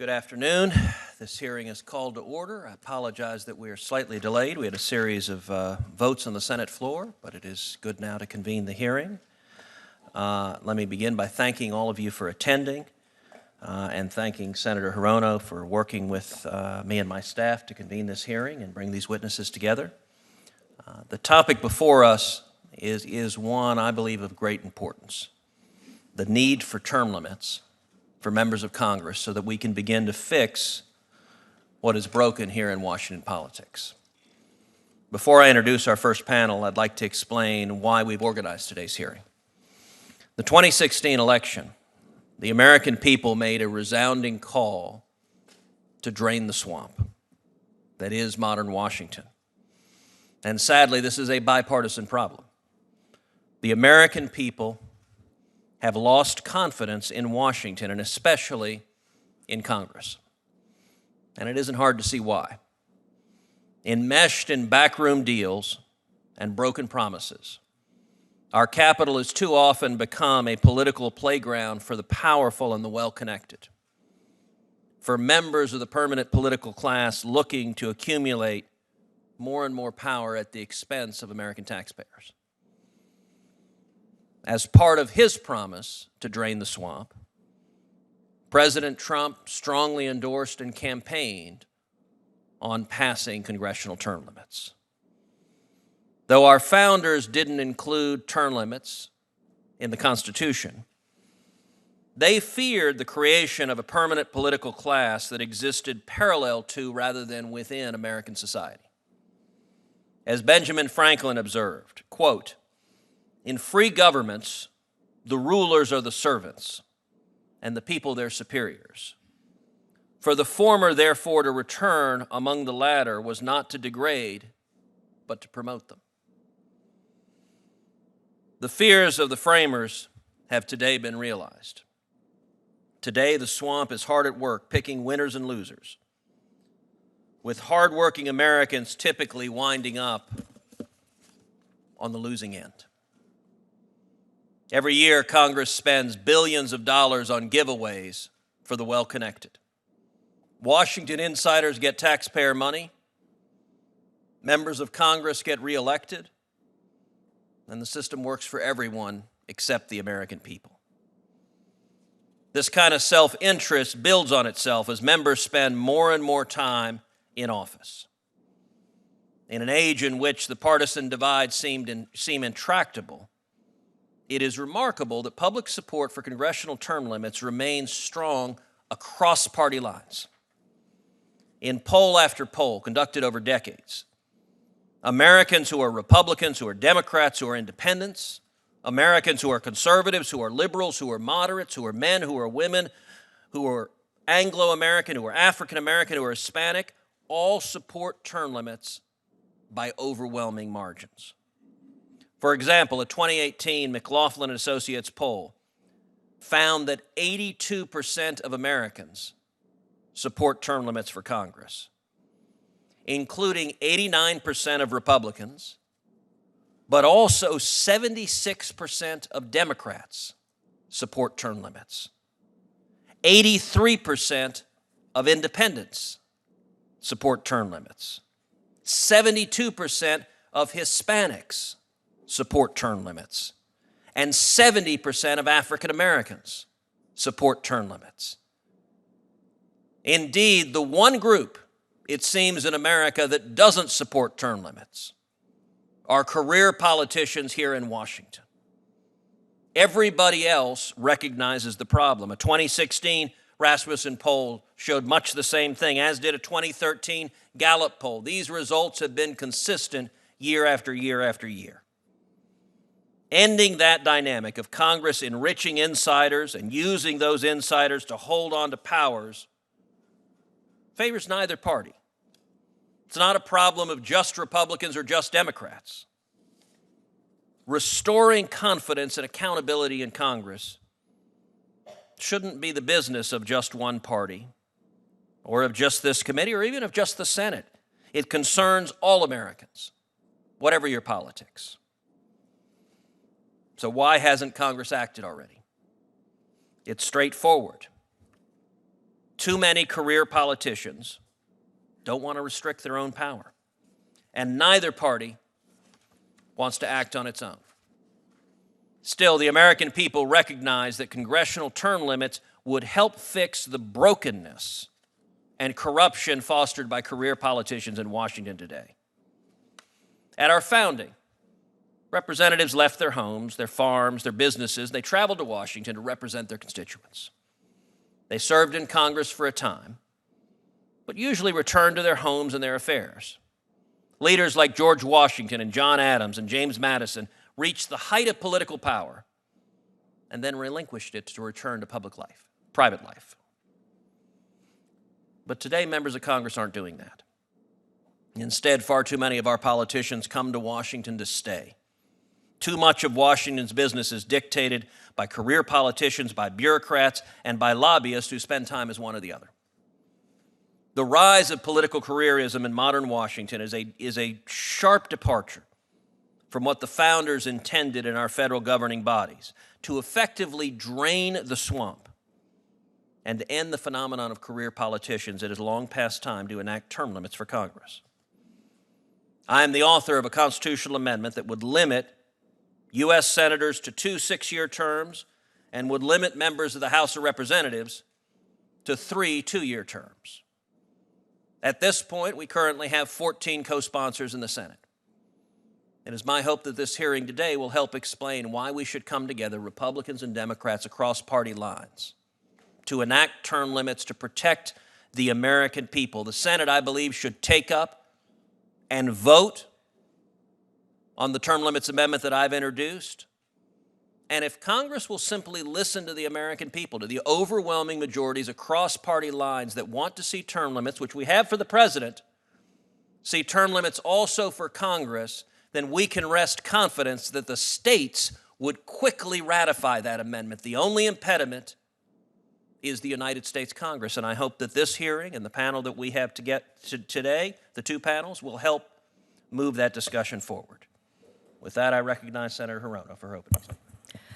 Good afternoon. This hearing is called to order. I apologize that we are slightly delayed. We had a series of votes on the Senate floor, but it is good now to convene the hearing. Let me begin by thanking all of you for attending and thanking Senator Hirono for working with me and my staff to convene this hearing and bring these witnesses together. The topic before us is one I believe of great importance: the need for term limits for members of Congress so that we can begin to fix what is broken here in Washington politics. Before I introduce our first panel, I'd like to explain why we've organized today's hearing. The 2016 election, the American people made a resounding call to drain the swamp that is modern Washington. And sadly, this is a bipartisan problem. The American people have lost confidence in Washington and especially in Congress. And it isn't hard to see why. Enmeshed in backroom deals and broken promises, our capital has too often become a political playground for the powerful and the well-connected, for members of the permanent political class looking to accumulate more and more power at the expense of American taxpayers. As part of his promise to drain the swamp, President Trump strongly endorsed and campaigned on passing congressional term limits. Though our founders didn't include term limits in the Constitution, they feared the creation of a permanent political class that existed parallel to rather than within American society. As Benjamin Franklin observed, quote, "In free governments, the rulers are the servants, and the people their superiors. For the former, therefore, to return among the latter was not to degrade, but to promote them." The fears of the framers have today been realized. Today, the swamp is hard at work picking winners and losers, with hardworking Americans typically winding up on the losing end. Every year, Congress spends billions of dollars on giveaways for the well-connected. Washington insiders get taxpayer money, members of Congress get reelected, and the system works for everyone except the American people. This kind of self-interest builds on itself as members spend more and more time in office. In an age in which the partisan divides seem intractable, it is remarkable that public support for congressional term limits remains strong across party lines. In poll after poll conducted over decades, Americans who are Republicans, who are Democrats, who are independents, Americans who are conservatives, who are liberals, who are moderates, who are men, who are women, who are Anglo-American, who are African-American, who are Hispanic, all support term limits by overwhelming margins. For example, a 2018 McLaughlin & Associates poll found that 82% of Americans support term limits for Congress, including 89% of Republicans, but also 76% of Democrats support term limits. 83% of independents support term limits. 72% of Hispanics support term limits, and 70% of African Americans support term limits. Indeed, the one group, it seems, in America that doesn't support term limits are career politicians here in Washington. Everybody else recognizes the problem. A 2016 Rasmussen poll showed much the same thing, as did a 2013 Gallup poll. These results have been consistent year after year after year. Ending that dynamic of Congress enriching insiders and using those insiders to hold on to powers favors neither party. It's not a problem of just Republicans or just Democrats. Restoring confidence and accountability in Congress shouldn't be the business of just one party or of just this committee or even of just the Senate. It concerns all Americans, whatever your politics. So why hasn't Congress acted already? It's straightforward. Too many career politicians don't want to restrict their own power, and neither party wants to act on its own. Still, the American people recognize that congressional term limits would help fix the brokenness and corruption fostered by career politicians in Washington today. At our founding, representatives left their homes, their farms, their businesses. They traveled to Washington to represent their constituents. They served in Congress for a time, but usually returned to their homes and their affairs. Leaders like George Washington and John Adams and James Madison reached the height of political power and then relinquished it to return to public life, private life. But today, members of Congress aren't doing that. Instead, far too many of our politicians come to Washington to stay. Too much of Washington's business is dictated by career politicians, by bureaucrats, and by lobbyists who spend time as one or the other. The rise of political careerism in modern Washington is a sharp departure from what the founders intended in our federal governing bodies, to effectively drain the swamp and to end the phenomenon of career politicians. It is long past time to enact term limits for Congress. I am the author of a constitutional amendment that would limit U.S. senators to 2 6-year terms and would limit members of the House of Representatives to 3 2-year terms. At this point, we currently have 14 co-sponsors in the Senate. It is my hope that this hearing today will help explain why we should come together, Republicans and Democrats across party lines, to enact term limits to protect the American people. The Senate, I believe, should take up and vote on the term limits amendment that I've introduced. And if Congress will simply listen to the American people, to the overwhelming majorities across party lines that want to see term limits, which we have for the president, see term limits also for Congress, then we can rest confidence that the states would quickly ratify that amendment. The only impediment is the United States Congress, and I hope that this hearing and the panel that we have to get to today, the two panels, will help move that discussion forward. With that, I recognize Senator Hirono for her opening statement.